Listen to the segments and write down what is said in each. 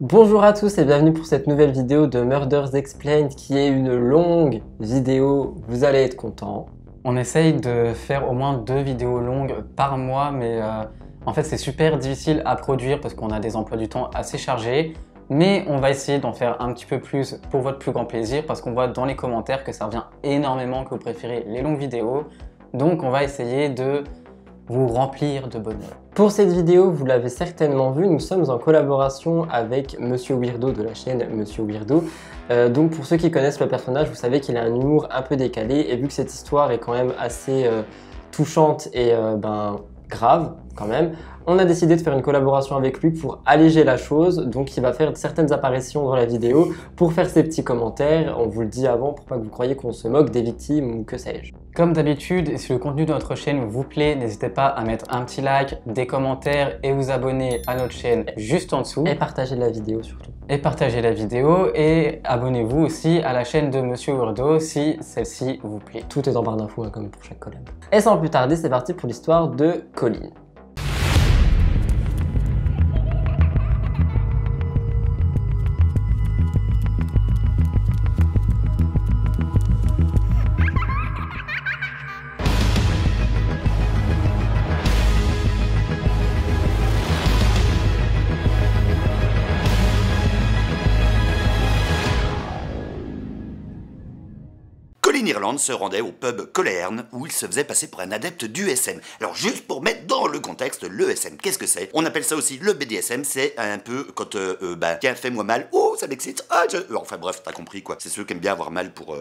Bonjour à tous et bienvenue pour cette nouvelle vidéo de Murders Explained qui est une longue vidéo, vous allez être contents. On essaye de faire au moins 2 vidéos longues par mois, mais en fait c'est super difficile à produire parce qu'on a des emplois du temps assez chargés. Mais on va essayer d'en faire un petit peu plus pour votre plus grand plaisir parce qu'on voit dans les commentaires que ça revient énormément, que vous préférez les longues vidéos. Donc on va essayer de vous remplir de bonheur. Pour cette vidéo, vous l'avez certainement vu, nous sommes en collaboration avec Monsieur Weirdo de la chaîne Monsieur Weirdo. Donc pour ceux qui connaissent le personnage, vous savez qu'il a un humour un peu décalé et vu que cette histoire est quand même assez touchante et grave quand même, on a décidé de faire une collaboration avec lui pour alléger la chose. Donc il va faire certaines apparitions dans la vidéo pour faire ses petits commentaires. On vous le dit avant pour pas que vous croyiez qu'on se moque des victimes ou que sais-je. Comme d'habitude, si le contenu de notre chaîne vous plaît, n'hésitez pas à mettre un petit like, des commentaires et vous abonner à notre chaîne juste en dessous. Et partagez la vidéo surtout. Et partagez la vidéo et abonnez-vous aussi à la chaîne de Monsieur Weirdo si celle-ci vous plaît. Tout est en barre d'infos comme pour chaque collab. Et sans plus tarder, c'est parti pour l'histoire de Colin. Colin Irland se rendait au pub Colerne où il se faisait passer pour un adepte du SM. Alors juste pour mettre dans le contexte, le SM, qu'est-ce que c'est? On appelle ça aussi le BDSM, c'est un peu quand, tiens, fais-moi mal, oh, ça m'excite, enfin bref, t'as compris quoi, c'est ceux qui aiment bien avoir mal pour...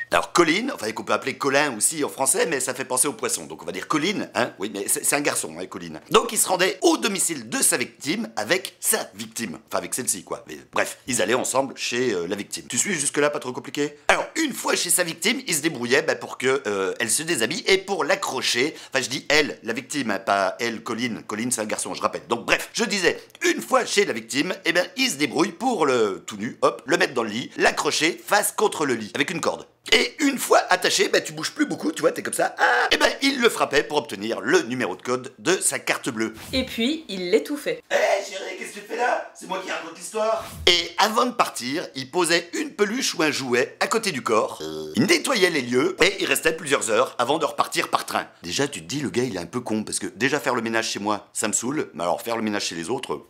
Alors Colin, enfin qu'on peut appeler Colin aussi en français, mais ça fait penser au poisson, donc on va dire Colin, hein, oui, mais c'est un garçon, hein, Colin. Donc il se rendait au domicile de sa victime avec sa victime, enfin avec celle-ci quoi, mais bref, ils allaient ensemble chez la victime. Tu suis jusque-là, pas trop compliqué? Alors une fois chez sa victime, il se débrouillait pour que elle se déshabille et pour l'accrocher, enfin je dis elle, la victime, hein, pas elle, Colin, Colin c'est un garçon, je rappelle. Donc bref, je disais, une fois chez la victime, eh ben il se débrouille pour le tout nu, hop, le mettre dans le lit, l'accrocher face contre le lit, avec une corde. Et une fois attaché, tu bouges plus beaucoup, tu vois, t'es comme ça. Et il le frappait pour obtenir le numéro de code de sa carte bleue. Et puis, il l'étouffait. Chérie, qu'est-ce que tu fais là? C'est moi qui raconte l'histoire. Et avant de partir, il posait une peluche ou un jouet à côté du corps. Il nettoyait les lieux et il restait plusieurs heures avant de repartir par train. Déjà, tu te dis, le gars, il est un peu con, parce que déjà faire le ménage chez moi, ça me saoule, mais alors faire le ménage chez les autres...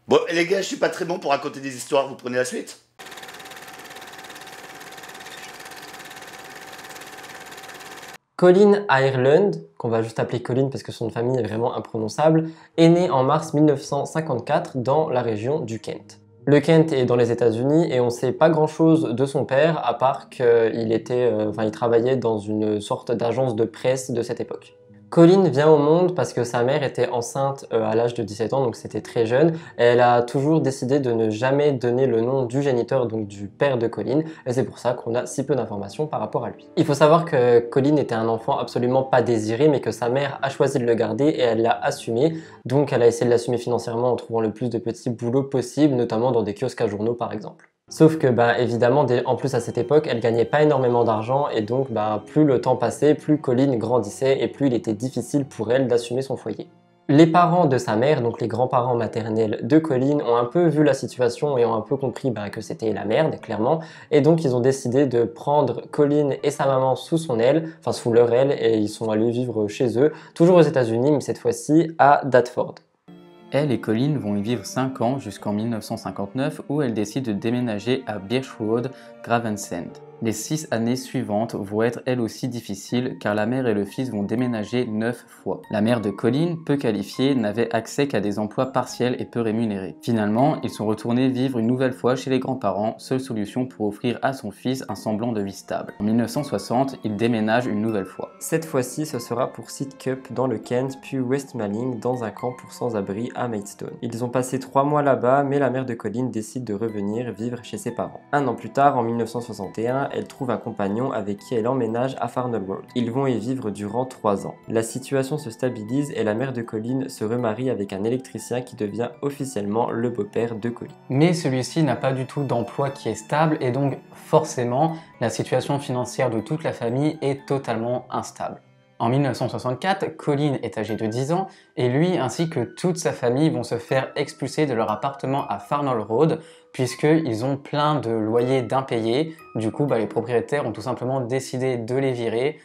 Bon, les gars, je suis pas très bon pour raconter des histoires, vous prenez la suite? Colin Ireland, qu'on va juste appeler Colin parce que son nom de famille est vraiment imprononçable, est né en mars 1954 dans la région du Kent. Le Kent est dans les États-Unis et on ne sait pas grand-chose de son père à part il travaillait dans une sorte d'agence de presse de cette époque. Colin vient au monde parce que sa mère était enceinte à l'âge de 17 ans, donc c'était très jeune. Et elle a toujours décidé de ne jamais donner le nom du géniteur, donc du père de Colin, et c'est pour ça qu'on a si peu d'informations par rapport à lui. Il faut savoir que Colin était un enfant absolument pas désiré, mais que sa mère a choisi de le garder et elle l'a assumé. Donc elle a essayé de l'assumer financièrement en trouvant le plus de petits boulots possibles, notamment dans des kiosques à journaux par exemple. Sauf que évidemment, en plus à cette époque, elle gagnait pas énormément d'argent et donc plus le temps passait, plus Colin grandissait et plus il était difficile pour elle d'assumer son foyer. Les parents de sa mère, donc les grands-parents maternels de Colin, ont un peu vu la situation et ont un peu compris que c'était la merde, clairement, et donc ils ont décidé de prendre Colin et sa maman sous son aile, enfin sous leur aile, et ils sont allés vivre chez eux, toujours aux États-Unis, mais cette fois-ci à Deptford. Elle et Colin vont y vivre 5 ans jusqu'en 1959 où elle décide de déménager à Birchwood, Gravesend. Les 6 années suivantes vont être elles aussi difficiles car la mère et le fils vont déménager 9 fois. La mère de Colin, peu qualifiée, n'avait accès qu'à des emplois partiels et peu rémunérés. Finalement, ils sont retournés vivre une nouvelle fois chez les grands-parents, seule solution pour offrir à son fils un semblant de vie stable. En 1960, ils déménagent une nouvelle fois. Cette fois-ci, ce sera pour Sidcup dans le Kent, puis Westmaling dans un camp pour sans-abri à Maidstone. Ils ont passé 3 mois là-bas, mais la mère de Colin décide de revenir vivre chez ses parents. Un an plus tard, en 1961, elle trouve un compagnon avec qui elle emménage à Farnell Road. Ils vont y vivre durant 3 ans. La situation se stabilise et la mère de Colin se remarie avec un électricien qui devient officiellement le beau-père de Colin. Mais celui-ci n'a pas du tout d'emploi qui est stable et donc forcément la situation financière de toute la famille est totalement instable. En 1964, Colin est âgé de 10 ans et lui ainsi que toute sa famille vont se faire expulser de leur appartement à Farnall Road puisqu'ils ont plein de loyers d'impayés. Du coup, les propriétaires ont tout simplement décidé de les virer,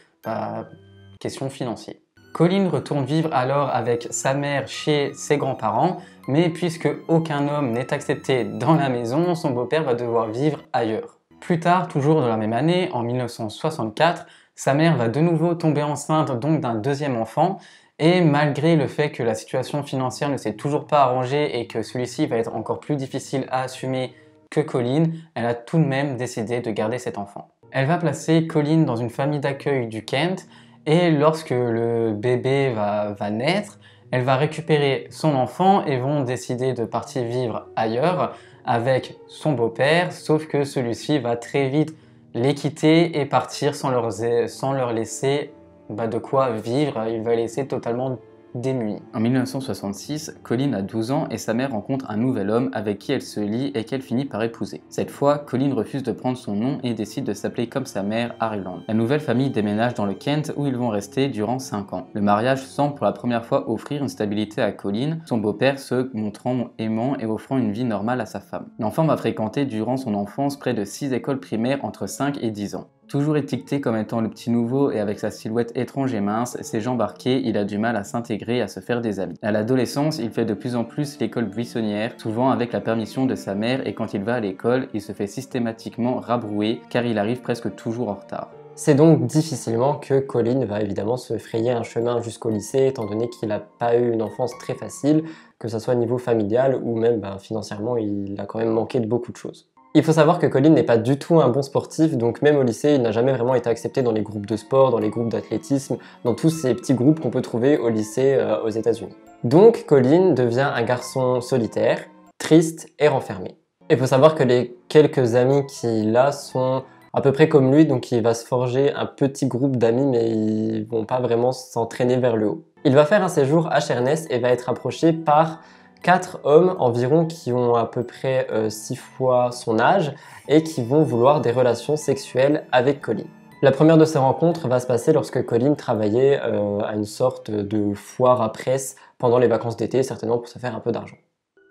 question financière. Colin retourne vivre alors avec sa mère chez ses grands-parents, mais puisque aucun homme n'est accepté dans la maison, son beau-père va devoir vivre ailleurs. Plus tard, toujours dans la même année, en 1964, sa mère va de nouveau tomber enceinte donc d'un deuxième enfant, et malgré le fait que la situation financière ne s'est toujours pas arrangée et que celui-ci va être encore plus difficile à assumer que Colin, elle a tout de même décidé de garder cet enfant. Elle va placer Colin dans une famille d'accueil du Kent, et lorsque le bébé va naître, elle va récupérer son enfant et vont décider de partir vivre ailleurs avec son beau-père, sauf que celui-ci va très vite les quitter et partir sans leur laisser de quoi vivre. Il va les laisser totalement démunis. En 1966, Colin a 12 ans et sa mère rencontre un nouvel homme avec qui elle se lie et qu'elle finit par épouser. Cette fois, Colin refuse de prendre son nom et décide de s'appeler comme sa mère, Ireland. La nouvelle famille déménage dans le Kent où ils vont rester durant 5 ans. Le mariage semble pour la première fois offrir une stabilité à Colin, son beau-père se montrant aimant et offrant une vie normale à sa femme. L'enfant va fréquenter durant son enfance près de 6 écoles primaires entre 5 et 10 ans. Toujours étiqueté comme étant le petit nouveau et avec sa silhouette étrange et mince, ses jambes arquées, il a du mal à s'intégrer et à se faire des amis. À l'adolescence, il fait de plus en plus l'école buissonnière, souvent avec la permission de sa mère, et quand il va à l'école, il se fait systématiquement rabrouer car il arrive presque toujours en retard. C'est donc difficilement que Colin va évidemment se frayer un chemin jusqu'au lycée, étant donné qu'il n'a pas eu une enfance très facile, que ce soit au niveau familial ou même financièrement, il a quand même manqué de beaucoup de choses. Il faut savoir que Colin n'est pas du tout un bon sportif, donc même au lycée, il n'a jamais vraiment été accepté dans les groupes de sport, dans les groupes d'athlétisme, dans tous ces petits groupes qu'on peut trouver au lycée aux États-Unis. Donc Colin devient un garçon solitaire, triste et renfermé. Il faut savoir que les quelques amis qu'il a sont à peu près comme lui, donc il va se forger un petit groupe d'amis, mais ils vont pas vraiment s'entraîner vers le haut. Il va faire un séjour à Sheerness et va être approché par 4 hommes environ qui ont à peu près 6 fois son âge et qui vont vouloir des relations sexuelles avec Colin. La première de ces rencontres va se passer lorsque Colin travaillait à une sorte de foire à presse pendant les vacances d'été, certainement pour se faire un peu d'argent.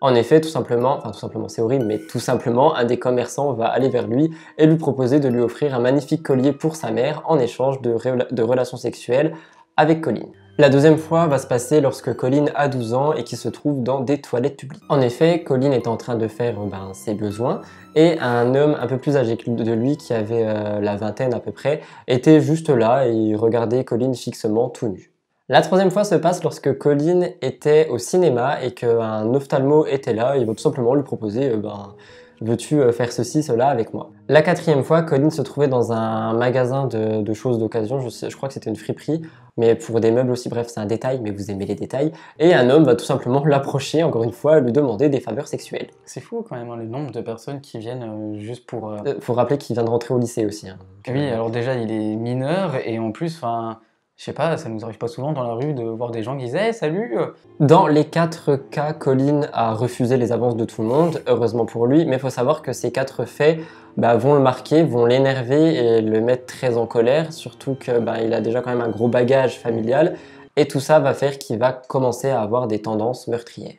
En effet, tout simplement c'est horrible, mais tout simplement, un des commerçants va aller vers lui et lui proposer de lui offrir un magnifique collier pour sa mère en échange de relations sexuelles avec Colin. La deuxième fois va se passer lorsque Colin a 12 ans et qu'il se trouve dans des toilettes publiques. En effet, Colin est en train de faire ses besoins et un homme un peu plus âgé de lui, qui avait la vingtaine à peu près, était juste là et regardait Colin fixement tout nu. La troisième fois se passe lorsque Colin était au cinéma et qu'un ophtalmo était là et il va tout simplement lui proposer veux-tu faire ceci, cela avec moi? La quatrième fois, Colin se trouvait dans un magasin de choses d'occasion, je crois que c'était une friperie, mais pour des meubles aussi, bref, c'est un détail, mais vous aimez les détails. Et un homme va tout simplement l'approcher, encore une fois, lui demander des faveurs sexuelles. C'est fou quand même le nombre de personnes qui viennent juste pour... Faut rappeler qu'il vient de rentrer au lycée aussi. Oui, alors déjà il est mineur et en plus, je sais pas, ça nous arrive pas souvent dans la rue de voir des gens qui disent hey, « salut !» Dans les 4 cas, Colin a refusé les avances de tout le monde, heureusement pour lui, mais il faut savoir que ces 4 faits vont le marquer, vont l'énerver et le mettre très en colère, surtout qu'il a déjà quand même un gros bagage familial, et tout ça va faire qu'il va commencer à avoir des tendances meurtrières.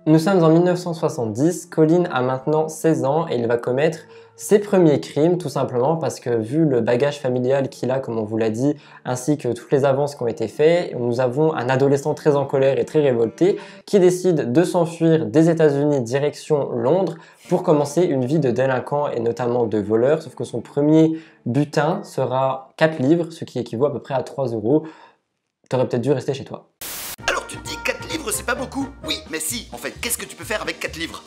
Nous sommes en 1970, Colin a maintenant 16 ans et il va commettre ses premiers crimes, tout simplement parce que vu le bagage familial qu'il a, comme on vous l'a dit, ainsi que toutes les avances qui ont été faites, nous avons un adolescent très en colère et très révolté qui décide de s'enfuir des États-Unis direction Londres pour commencer une vie de délinquant et notamment de voleur, sauf que son premier butin sera 4 livres, ce qui équivaut à peu près à 3 €. T'aurais peut-être dû rester chez toi. Alors tu te dis 4 livres c'est pas beaucoup? Oui, mais si, en fait, qu'est-ce que tu peux faire avec 4 livres?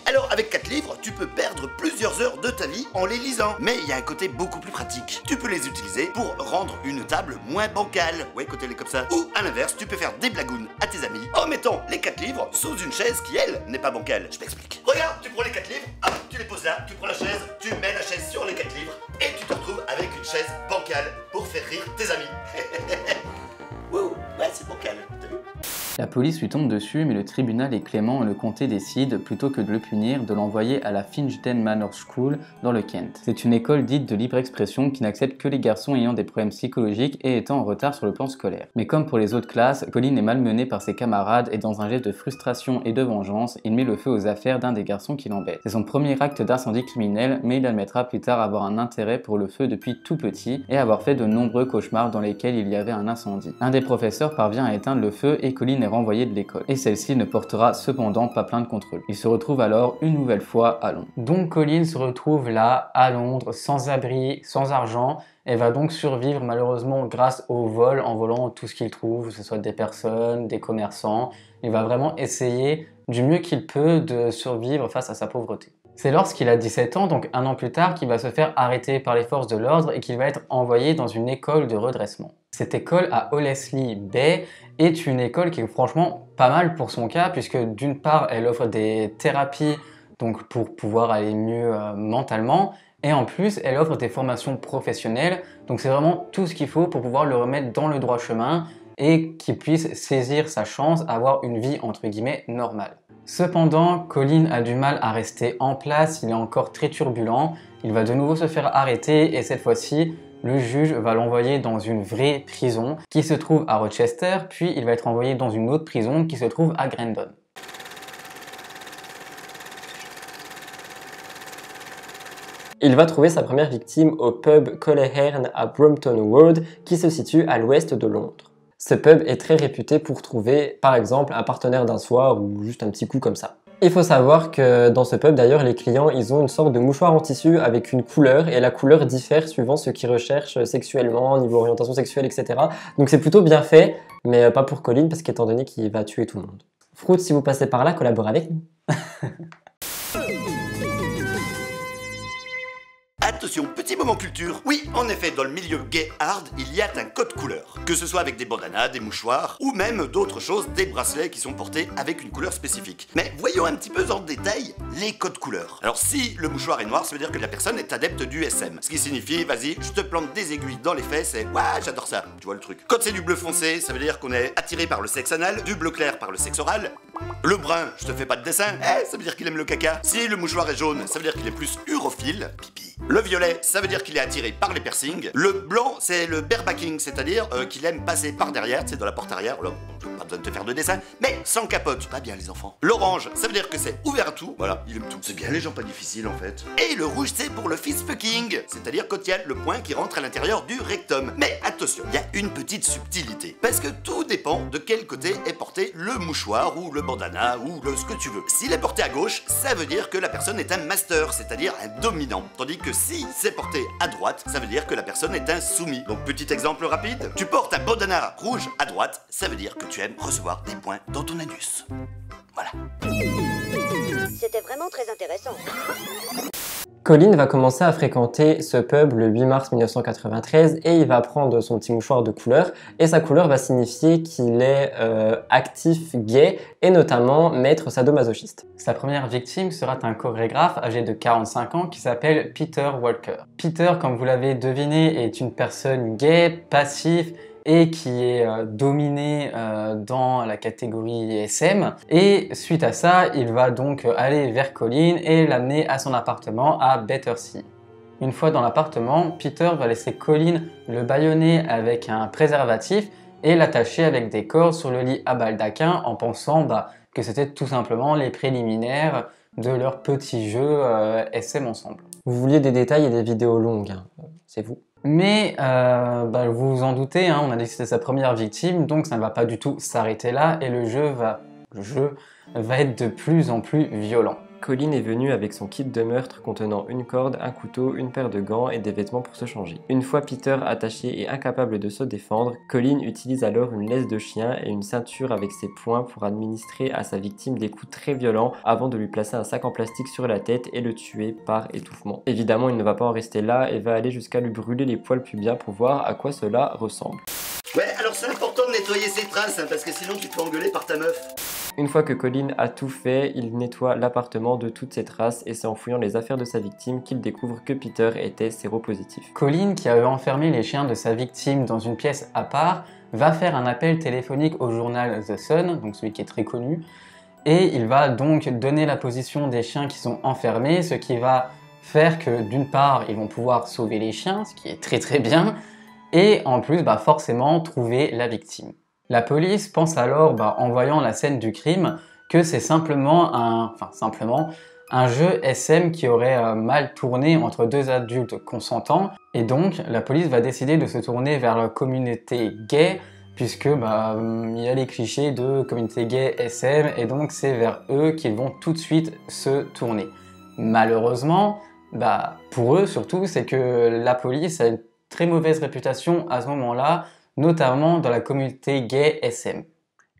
Alors avec 4 livres, tu peux perdre plusieurs heures de ta vie en les lisant. Mais il y a un côté beaucoup plus pratique. Tu peux les utiliser pour rendre une table moins bancale. Ouais, quand elle est comme ça. Ou à l'inverse, tu peux faire des blagounes à tes amis en mettant les 4 livres sous une chaise qui, elle, n'est pas bancale. Je m'explique. Regarde, tu prends les 4 livres, hop, tu les poses là, tu prends la chaise, tu mets la chaise sur les 4 livres et tu te retrouves avec une chaise bancale pour faire rire tes amis. Wow, ouais, c'est bancal, t'as vu? La police lui tombe dessus, mais le tribunal est clément et le comté décide, plutôt que de le punir, de l'envoyer à la Finchden Manor School dans le Kent. C'est une école dite de libre expression qui n'accepte que les garçons ayant des problèmes psychologiques et étant en retard sur le plan scolaire. Mais comme pour les autres classes, Colin est malmené par ses camarades et dans un geste de frustration et de vengeance, il met le feu aux affaires d'un des garçons qui l'embête. C'est son premier acte d'incendie criminel, mais il admettra plus tard avoir un intérêt pour le feu depuis tout petit et avoir fait de nombreux cauchemars dans lesquels il y avait un incendie. Un des professeurs parvient à éteindre le feu et Colin est renvoyé de l'école. Et celle-ci ne portera cependant pas plainte contre lui. Il se retrouve alors une nouvelle fois à Londres. Donc Colin se retrouve là, à Londres, sans abri, sans argent, et va donc survivre malheureusement grâce au vol, en volant tout ce qu'il trouve, que ce soit des personnes, des commerçants. Il va vraiment essayer du mieux qu'il peut de survivre face à sa pauvreté. C'est lorsqu'il a 17 ans, donc un an plus tard, qu'il va se faire arrêter par les forces de l'ordre et qu'il va être envoyé dans une école de redressement. Cette école à Hollesley Bay est une école qui est franchement pas mal pour son cas, puisque d'une part, elle offre des thérapies donc pour pouvoir aller mieux mentalement, et en plus, elle offre des formations professionnelles, donc c'est vraiment tout ce qu'il faut pour pouvoir le remettre dans le droit chemin et qu'il puisse saisir sa chance, avoir une vie entre guillemets normale. Cependant, Colin a du mal à rester en place, il est encore très turbulent, il va de nouveau se faire arrêter et cette fois-ci, le juge va l'envoyer dans une vraie prison qui se trouve à Rochester, puis il va être envoyé dans une autre prison qui se trouve à Grendon. Il va trouver sa première victime au pub Coleherne à Brompton Road qui se situe à l'ouest de Londres. Ce pub est très réputé pour trouver, par exemple, un partenaire d'un soir ou juste un petit coup comme ça. Il faut savoir que dans ce pub, d'ailleurs, les clients, ils ont une sorte de mouchoir en tissu avec une couleur et la couleur diffère suivant ce qu'ils recherchent sexuellement, niveau orientation sexuelle, etc. Donc c'est plutôt bien fait, mais pas pour Colin parce qu'étant donné qu'il va tuer tout le monde. Fruit, si vous passez par là, collaborez avec nous. Attention, petit moment culture. Oui, en effet, dans le milieu gay hard, il y a un code couleur. Que ce soit avec des bandanas, des mouchoirs, ou même d'autres choses, des bracelets qui sont portés avec une couleur spécifique. Mais voyons un petit peu en détail les codes couleurs. Alors si le mouchoir est noir, ça veut dire que la personne est adepte du SM. Ce qui signifie, vas-y, je te plante des aiguilles dans les fesses et ouais, j'adore ça. Tu vois le truc. Quand c'est du bleu foncé, ça veut dire qu'on est attiré par le sexe anal, du bleu clair par le sexe oral. Le brun, je te fais pas de dessin, ça veut dire qu'il aime le caca. Si le mouchoir est jaune, ça veut dire qu'il est plus urophile, pipi. Le violet, ça veut dire qu'il est attiré par les piercings. Le blanc, c'est le barebacking, c'est-à-dire qu'il aime passer par derrière, c'est dans la porte arrière, là, pas besoin de te faire de dessin, mais sans capote. Pas bien les enfants. L'orange, ça veut dire que c'est ouvert à tout, voilà, il aime tout. C'est bien les gens pas difficiles en fait. Et le rouge, c'est pour le fist fucking, c'est-à-dire quand il y a le point qui rentre à l'intérieur du rectum. Mais attention, il y a une petite subtilité, parce que tout dépend de quel côté est porté le mouchoir ou le bandana ou ce que tu veux. S'il est porté à gauche, ça veut dire que la personne est un master, c'est-à-dire un dominant. Tandis que si c'est porté à droite, ça veut dire que la personne est un soumis. Donc petit exemple rapide, tu portes un bandana rouge à droite, ça veut dire que tu aimes recevoir des points dans ton anus. Voilà. C'était vraiment très intéressant. Colin va commencer à fréquenter ce pub le 8 mars 1993 et il va prendre son petit mouchoir de couleur et sa couleur va signifier qu'il est actif gay et notamment maître sadomasochiste. Sa première victime sera un chorégraphe âgé de 45 ans qui s'appelle Peter Walker. Peter, comme vous l'avez deviné, est une personne gay, passif et qui est dominé dans la catégorie SM. Et suite à ça, il va donc aller vers Colin et l'amener à son appartement à Battersea. Une fois dans l'appartement, Peter va laisser Colin le bâillonner avec un préservatif et l'attacher avec des cordes sur le lit à baldaquin en pensant que c'était tout simplement les préliminaires de leur petit jeu SM ensemble. Vous vouliez des détails et des vidéos longues, hein. C'est vous. Mais vous vous en doutez, hein, on a dit que c'était sa première victime, donc ça ne va pas du tout s'arrêter là et le jeu va être de plus en plus violent. Colin est venu avec son kit de meurtre contenant une corde, un couteau, une paire de gants et des vêtements pour se changer. Une fois Peter attaché et incapable de se défendre, Colin utilise alors une laisse de chien et une ceinture avec ses poings pour administrer à sa victime des coups très violents avant de lui placer un sac en plastique sur la tête et le tuer par étouffement. Évidemment, il ne va pas en rester là et va aller jusqu'à lui brûler les poils pubiens pour voir à quoi cela ressemble. Ouais, alors c'est important de nettoyer ses traces, hein, parce que sinon tu te fais engueuler par ta meuf. Une fois que Colin a tout fait, il nettoie l'appartement de toutes ses traces et c'est en fouillant les affaires de sa victime qu'il découvre que Peter était séropositif. Colin, qui avait enfermé les chiens de sa victime dans une pièce à part, va faire un appel téléphonique au journal The Sun, donc celui qui est très connu, et il va donc donner la position des chiens qui sont enfermés, ce qui va faire que d'une part, ils vont pouvoir sauver les chiens, ce qui est très bien, et en plus, forcément, trouver la victime. La police pense alors, en voyant la scène du crime, que c'est simplement un jeu SM qui aurait mal tourné entre deux adultes consentants, et donc la police va décider de se tourner vers la communauté gay, puisque il y a les clichés de communauté gay SM, et donc c'est vers eux qu'ils vont tout de suite se tourner. Malheureusement, pour eux surtout, c'est que la police a une très mauvaise réputation à ce moment-là, notamment dans la communauté gay SM.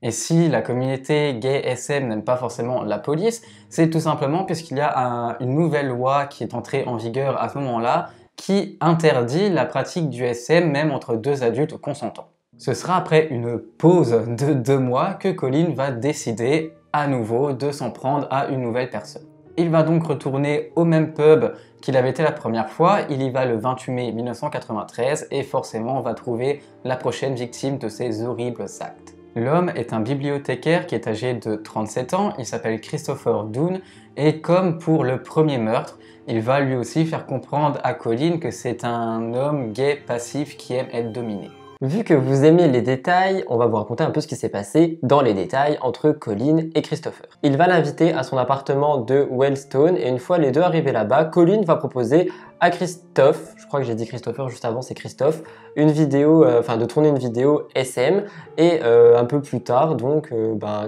Et si la communauté gay SM n'aime pas forcément la police, c'est tout simplement puisqu'il y a une nouvelle loi qui est entrée en vigueur à ce moment-là, qui interdit la pratique du SM même entre deux adultes consentants. Ce sera après une pause de 2 mois que Colin va décider à nouveau de s'en prendre à une nouvelle personne. Il va donc retourner au même pub qu'il avait été la première fois, il y va le 28 mai 1993 et forcément va trouver la prochaine victime de ces horribles actes. L'homme est un bibliothécaire qui est âgé de 37 ans, il s'appelle Christopher Dunn et comme pour le premier meurtre, il va lui aussi faire comprendre à Colin que c'est un homme gay passif qui aime être dominé. Vu que vous aimez les détails, on va vous raconter un peu ce qui s'est passé dans les détails entre Colin et Christopher. Il va l'inviter à son appartement de Wellstone et une fois les deux arrivés là-bas, Colin va proposer à Christophe, je crois que j'ai dit Christopher juste avant, c'est Christophe, une vidéo, de tourner une vidéo SM et un peu plus tard, donc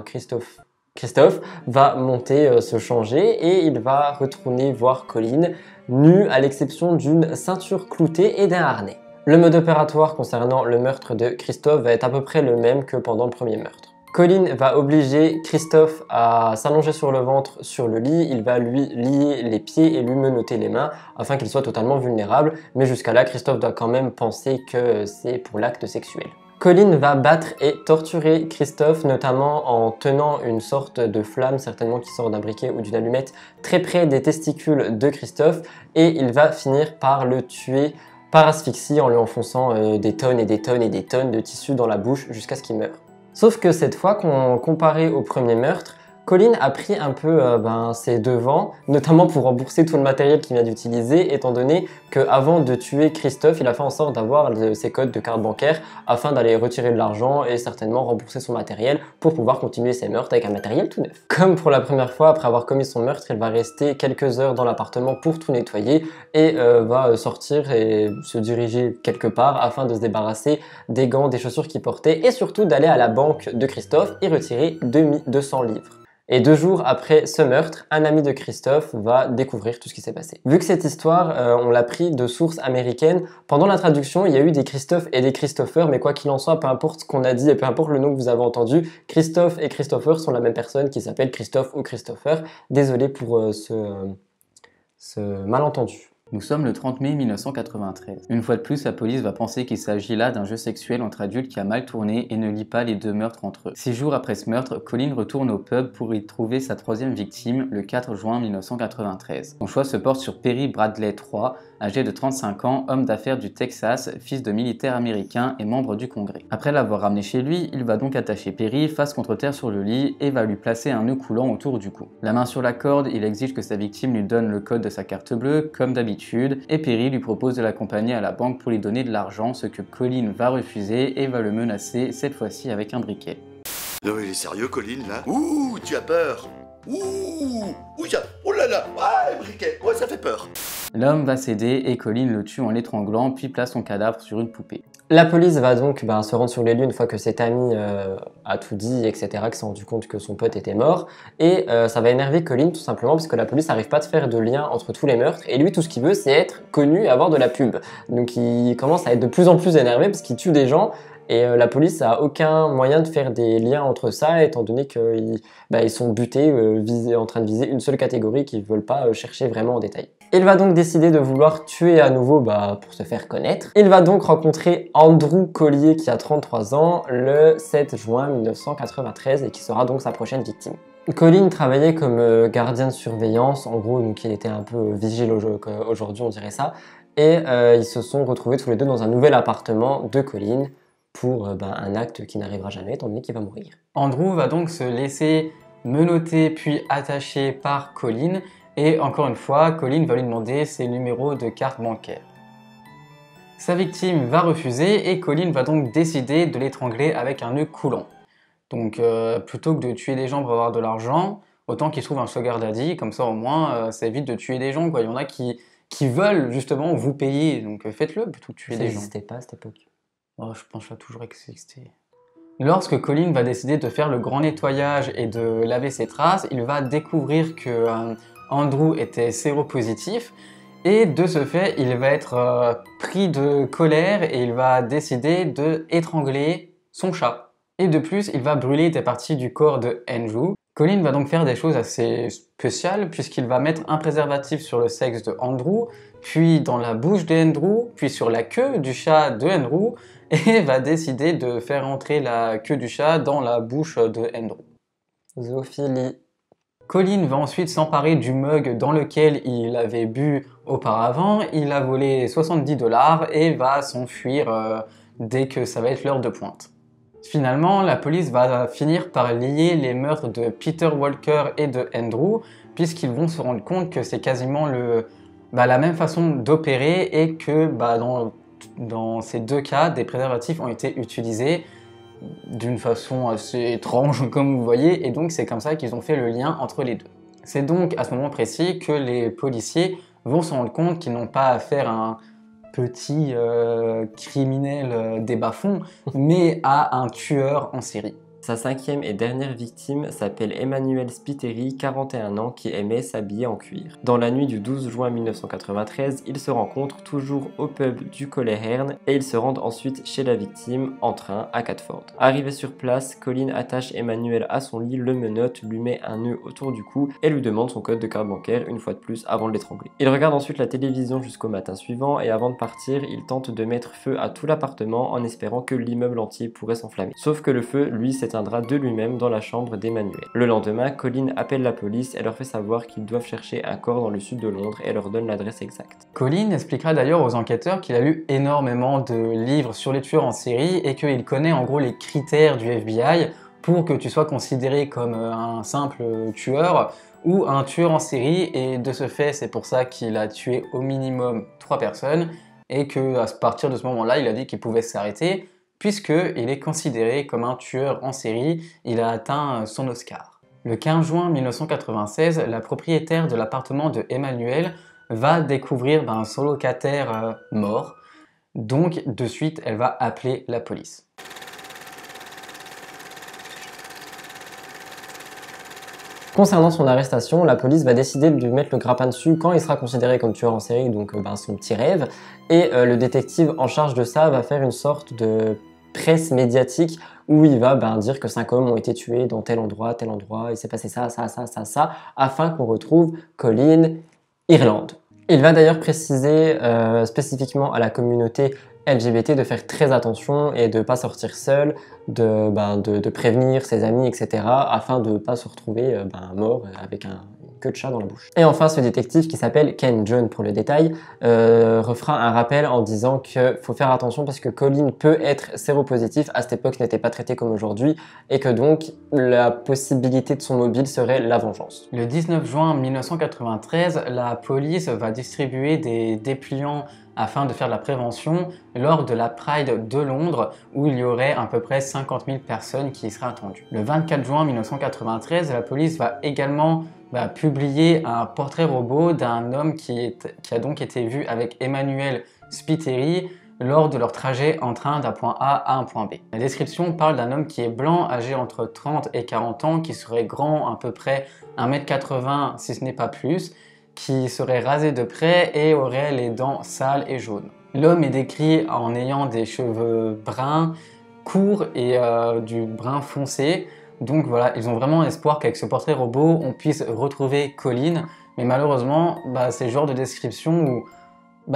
Christophe va monter, se changer et il va retourner voir Colin nu à l'exception d'une ceinture cloutée et d'un harnais. Le mode opératoire concernant le meurtre de Christophe va être à peu près le même que pendant le premier meurtre. Colin va obliger Christophe à s'allonger sur le ventre sur le lit, il va lui lier les pieds et lui menotter les mains afin qu'il soit totalement vulnérable, mais jusqu'à là Christophe doit quand même penser que c'est pour l'acte sexuel. Colin va battre et torturer Christophe, notamment en tenant une sorte de flamme, certainement qui sort d'un briquet ou d'une allumette, très près des testicules de Christophe, et il va finir par le tuer par asphyxie en lui enfonçant des tonnes et des tonnes et des tonnes de tissu dans la bouche jusqu'à ce qu'il meure. Sauf que cette fois, comparé au premier meurtre, Colin a pris un peu ses devants, notamment pour rembourser tout le matériel qu'il vient d'utiliser, étant donné qu'avant de tuer Christophe, il a fait en sorte d'avoir ses codes de carte bancaire afin d'aller retirer de l'argent et certainement rembourser son matériel pour pouvoir continuer ses meurtres avec un matériel tout neuf. Comme pour la première fois, après avoir commis son meurtre, il va rester quelques heures dans l'appartement pour tout nettoyer et va sortir et se diriger quelque part afin de se débarrasser des gants, des chaussures qu'il portait et surtout d'aller à la banque de Christophe et retirer 200 livres. Et 2 jours après ce meurtre, un ami de Christophe va découvrir tout ce qui s'est passé. Vu que cette histoire, on l'a pris de sources américaines, pendant la traduction, il y a eu des Christophe et des Christopher, mais quoi qu'il en soit, peu importe ce qu'on a dit et peu importe le nom que vous avez entendu, Christophe et Christopher sont la même personne qui s'appelle Christophe ou Christopher. Désolé pour ce malentendu. Nous sommes le 30 mai 1993. Une fois de plus, la police va penser qu'il s'agit là d'un jeu sexuel entre adultes qui a mal tourné et ne lie pas les 2 meurtres entre eux. 6 jours après ce meurtre, Colin retourne au pub pour y trouver sa 3e victime le 4 juin 1993. Son choix se porte sur Perry Bradley III, âgé de 35 ans, homme d'affaires du Texas, fils de militaire américain et membre du Congrès. Après l'avoir ramené chez lui, il va donc attacher Perry face contre terre sur le lit et va lui placer un nœud coulant autour du cou. La main sur la corde, il exige que sa victime lui donne le code de sa carte bleue, comme d'habitude, et Perry lui propose de l'accompagner à la banque pour lui donner de l'argent, ce que Colin va refuser et va le menacer, cette fois-ci avec un briquet. Non mais il est sérieux Colin là? Ouh, tu as peur? Ouh, oh là là, ouais, briquet, ouais ça fait peur. L'homme va céder et Colin le tue en l'étranglant puis place son cadavre sur une poupée. La police va donc se rendre sur les lieux une fois que cet ami a tout dit, etc., qu'il s'est rendu compte que son pote était mort. Et ça va énerver Colin tout simplement parce que la police n'arrive pas à faire de lien entre tous les meurtres. Et lui, tout ce qu'il veut, c'est être connu et avoir de la pub. Donc il commence à être de plus en plus énervé parce qu'il tue des gens. Et la police n'a aucun moyen de faire des liens entre ça, étant donné qu'ils sont butés, en train de viser une seule catégorie qu'ils ne veulent pas chercher vraiment en détail. Il va donc décider de vouloir tuer à nouveau pour se faire connaître. Il va donc rencontrer Andrew Collier qui a 33 ans le 7 juin 1993 et qui sera donc sa prochaine victime. Colin travaillait comme gardien de surveillance, en gros, donc il était un peu vigile aujourd'hui, on dirait ça. Et ils se sont retrouvés tous les deux dans un nouvel appartement de Colin. pour un acte qui n'arrivera jamais étant donné qu'il va mourir. Andrew va donc se laisser menotter puis attacher par Colin et encore une fois, Colin va lui demander ses numéros de carte bancaire. Sa victime va refuser et Colin va donc décider de l'étrangler avec un nœud coulant. Donc plutôt que de tuer des gens pour avoir de l'argent, autant qu'il trouve un sugar daddy, comme ça au moins ça évite de tuer des gens, quoi. Il y en a qui veulent justement vous payer, donc faites-le plutôt que tuer des gens. Ça n'existait pas à cette époque. Oh, je pense que ça a toujours existé. Lorsque Colin va décider de faire le grand nettoyage et de laver ses traces, il va découvrir que Andrew était séropositif et de ce fait, il va être pris de colère et il va décider d'étrangler son chat. Et de plus, il va brûler des parties du corps de Andrew. Colin va donc faire des choses assez spéciales puisqu'il va mettre un préservatif sur le sexe de Andrew, puis dans la bouche de Andrew, puis sur la queue du chat de Andrew, et va décider de faire entrer la queue du chat dans la bouche de Andrew. Zoophilie. Colin va ensuite s'emparer du mug dans lequel il avait bu auparavant, il a volé 70 $ et va s'enfuir dès que ça va être l'heure de pointe. Finalement, la police va finir par lier les meurtres de Peter Walker et de Andrew, puisqu'ils vont se rendre compte que c'est quasiment la même façon d'opérer et que dans ces deux cas, des préservatifs ont été utilisés d'une façon assez étrange, comme vous voyez, et donc c'est comme ça qu'ils ont fait le lien entre les deux. C'est donc à ce moment précis que les policiers vont se rendre compte qu'ils n'ont pas affaire à un petit criminel des bas-fonds, mais à un tueur en série. Sa cinquième et dernière victime s'appelle Emmanuel Spiteri, 41 ans, qui aimait s'habiller en cuir. Dans la nuit du 12 juin 1993, ils se rencontrent toujours au pub du Coleherne et ils se rendent ensuite chez la victime en train à Catford. Arrivé sur place, Colin attache Emmanuel à son lit, le menotte, lui met un nœud autour du cou et lui demande son code de carte bancaire une fois de plus avant de l'étrangler. Il regarde ensuite la télévision jusqu'au matin suivant et avant de partir, il tente de mettre feu à tout l'appartement en espérant que l'immeuble entier pourrait s'enflammer. Sauf que le feu, lui, s'éteindra de lui-même dans la chambre d'Emmanuel. Le lendemain, Colin appelle la police et leur fait savoir qu'ils doivent chercher un corps dans le sud de Londres et leur donne l'adresse exacte. Colin expliquera d'ailleurs aux enquêteurs qu'il a lu énormément de livres sur les tueurs en série et qu'il connaît en gros les critères du FBI pour que tu sois considéré comme un simple tueur ou un tueur en série, et de ce fait, c'est pour ça qu'il a tué au minimum 3 personnes et qu'à partir de ce moment-là, il a dit qu'il pouvait s'arrêter puisqu'il est considéré comme un tueur en série. Il a atteint son Oscar. Le 15 juin 1996, la propriétaire de l'appartement de Emmanuel va découvrir son locataire mort. Donc, de suite, elle va appeler la police. Concernant son arrestation, la police va décider de lui mettre le grappin dessus quand il sera considéré comme tueur en série, donc son petit rêve. Et le détective en charge de ça va faire une sorte de presse médiatique où il va dire que 5 hommes ont été tués dans tel endroit, il s'est passé ça, afin qu'on retrouve Colin Ireland. Il va d'ailleurs préciser spécifiquement à la communauté LGBT de faire très attention et de ne pas sortir seul, de prévenir ses amis, etc. afin de ne pas se retrouver mort avec une queue de chat dans la bouche. Et enfin, ce détective qui s'appelle Ken John pour le détail refera un rappel en disant qu'il faut faire attention parce que Colin peut être séropositif, à cette époque n'était pas traité comme aujourd'hui, et que donc la possibilité de son mobile serait la vengeance. Le 19 juin 1993, la police va distribuer des dépliants afin de faire de la prévention lors de la Pride de Londres où il y aurait à peu près 50 000 personnes qui y seraient attendues. Le 24 juin 1993, la police va également publier un portrait robot d'un homme qui a donc été vu avec Emmanuel Spiteri lors de leur trajet en train d'un point A à un point B. La description parle d'un homme qui est blanc, âgé entre 30 et 40 ans, qui serait grand à peu près 1,80 m si ce n'est pas plus, qui serait rasé de près et aurait les dents sales et jaunes. L'homme est décrit en ayant des cheveux bruns, courts et du brun foncé. Donc voilà, ils ont vraiment espoir qu'avec ce portrait robot, on puisse retrouver Colin. Mais malheureusement, c'est le genre de description où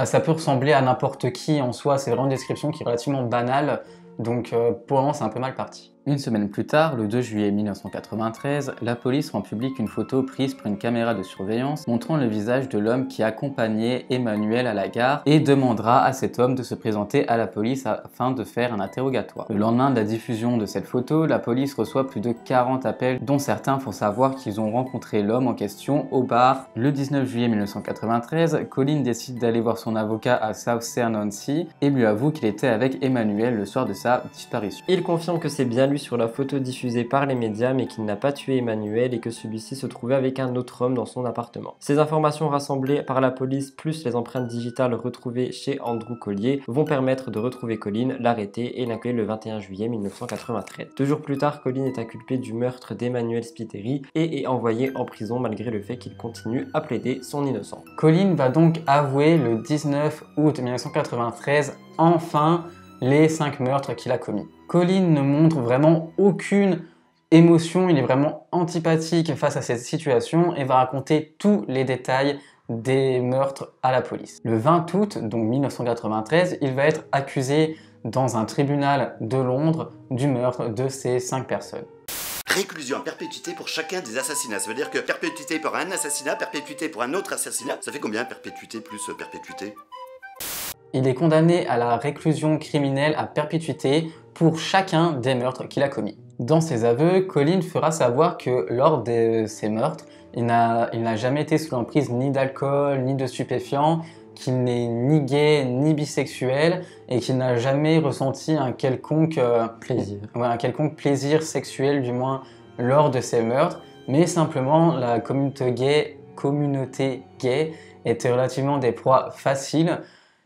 ça peut ressembler à n'importe qui en soi. C'est vraiment une description qui est relativement banale. Donc pour le moment, c'est un peu mal parti. Une semaine plus tard, le 2 juillet 1993, la police rend publique une photo prise par une caméra de surveillance montrant le visage de l'homme qui accompagnait Emmanuel à la gare et demandera à cet homme de se présenter à la police afin de faire un interrogatoire. Le lendemain de la diffusion de cette photo, la police reçoit plus de 40 appels dont certains font savoir qu'ils ont rencontré l'homme en question au bar. Le 19 juillet 1993, Colin décide d'aller voir son avocat à South Sea et lui avoue qu'il était avec Emmanuel le soir de sa disparition. Il confirme que c'est bien lui sur la photo diffusée par les médias mais qu'il n'a pas tué Emmanuel et que celui-ci se trouvait avec un autre homme dans son appartement. Ces informations rassemblées par la police plus les empreintes digitales retrouvées chez Andrew Collier vont permettre de retrouver Colin, l'arrêter et l'inculper le 21 juillet 1993. 2 jours plus tard, Colin est inculpé du meurtre d'Emmanuel Spiteri et est envoyé en prison malgré le fait qu'il continue à plaider son innocence. Colin va donc avouer le 19 août 1993 enfin les 5 meurtres qu'il a commis. Colin ne montre vraiment aucune émotion, il est vraiment antipathique face à cette situation et va raconter tous les détails des meurtres à la police. Le 20 août, donc 1993, il va être accusé dans un tribunal de Londres du meurtre de ces 5 personnes. Réclusion à perpétuité pour chacun des assassinats. Ça veut dire que perpétuité pour un assassinat, perpétuité pour un autre assassinat. Ça fait combien perpétuité plus perpétuité? Il est condamné à la réclusion criminelle à perpétuité pour chacun des meurtres qu'il a commis. Dans ses aveux, Colin fera savoir que lors de ces meurtres, il n'a jamais été sous l'emprise ni d'alcool, ni de stupéfiants, qu'il n'est ni gay, ni bisexuel, et qu'il n'a jamais ressenti un quelconque plaisir sexuel, du moins lors de ces meurtres, mais simplement la communauté gay était relativement des proies faciles.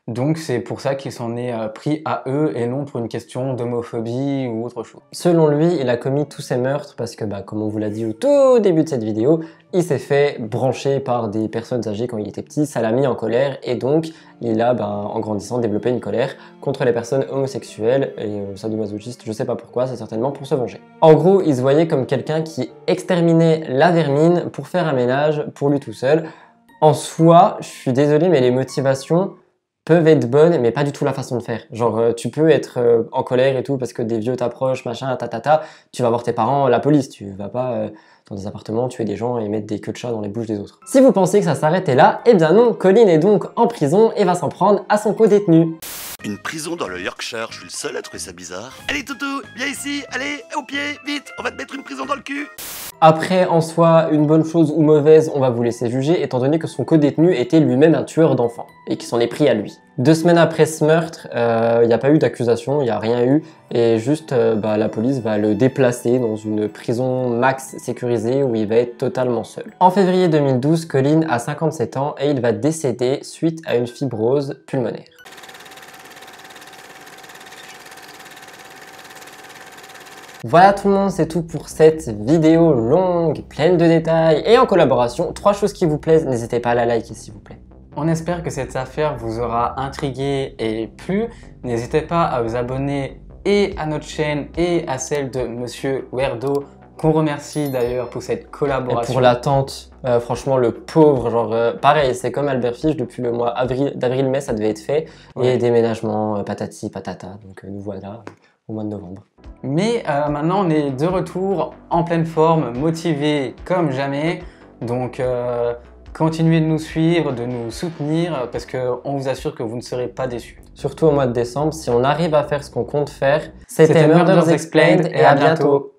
Donc c'est pour ça qu'il s'en est pris à eux et non pour une question d'homophobie ou autre chose. Selon lui, il a commis tous ces meurtres parce que, comme on vous l'a dit au tout début de cette vidéo, il s'est fait brancher par des personnes âgées quand il était petit, ça l'a mis en colère et donc il a, en grandissant, développé une colère contre les personnes homosexuelles et sadomasochistes, je sais pas pourquoi, c'est certainement pour se venger. En gros, il se voyait comme quelqu'un qui exterminait la vermine pour faire un ménage pour lui tout seul. En soi, je suis désolé, mais les motivations peuvent être bonnes, mais pas du tout la façon de faire. Genre, tu peux être en colère et tout parce que des vieux t'approchent, machin, tu vas voir tes parents, la police, tu vas pas dans des appartements tuer des gens et mettre des queues de chat dans les bouches des autres. Si vous pensez que ça s'arrêtait là, eh bien non, Colin est donc en prison et va s'en prendre à son co-détenu. Une prison dans le Yorkshire, je suis le seul à trouver ça bizarre. Allez toutou, viens ici, allez, au pied, vite, on va te mettre une prison dans le cul. Après, en soi, une bonne chose ou mauvaise, on va vous laisser juger, étant donné que son co-détenu était lui-même un tueur d'enfants, et qu'il s'en est pris à lui. 2 semaines après ce meurtre, il n'y a pas eu d'accusation, il n'y a rien eu, et juste la police va le déplacer dans une prison max sécurisée où il va être totalement seul. En février 2012, Colin a 57 ans et il va décéder suite à une fibrose pulmonaire. Voilà tout le monde, c'est tout pour cette vidéo longue, pleine de détails et en collaboration. 3 choses qui vous plaisent, n'hésitez pas à la liker s'il vous plaît. On espère que cette affaire vous aura intrigué et plu. N'hésitez pas à vous abonner et à notre chaîne et à celle de Monsieur Werdo, qu'on remercie d'ailleurs pour cette collaboration. Et pour l'attente, franchement le pauvre, pareil, c'est comme Albert Fish, depuis le mois d'avril-mai ça devait être fait. Ouais. Et déménagement, patati patata, donc nous voilà au mois de novembre. Mais maintenant on est de retour en pleine forme, motivés comme jamais, donc continuez de nous suivre, de nous soutenir, parce qu'on vous assure que vous ne serez pas déçus. Surtout au mois de décembre, si on arrive à faire ce qu'on compte faire, c'était Murders Explained et à bientôt.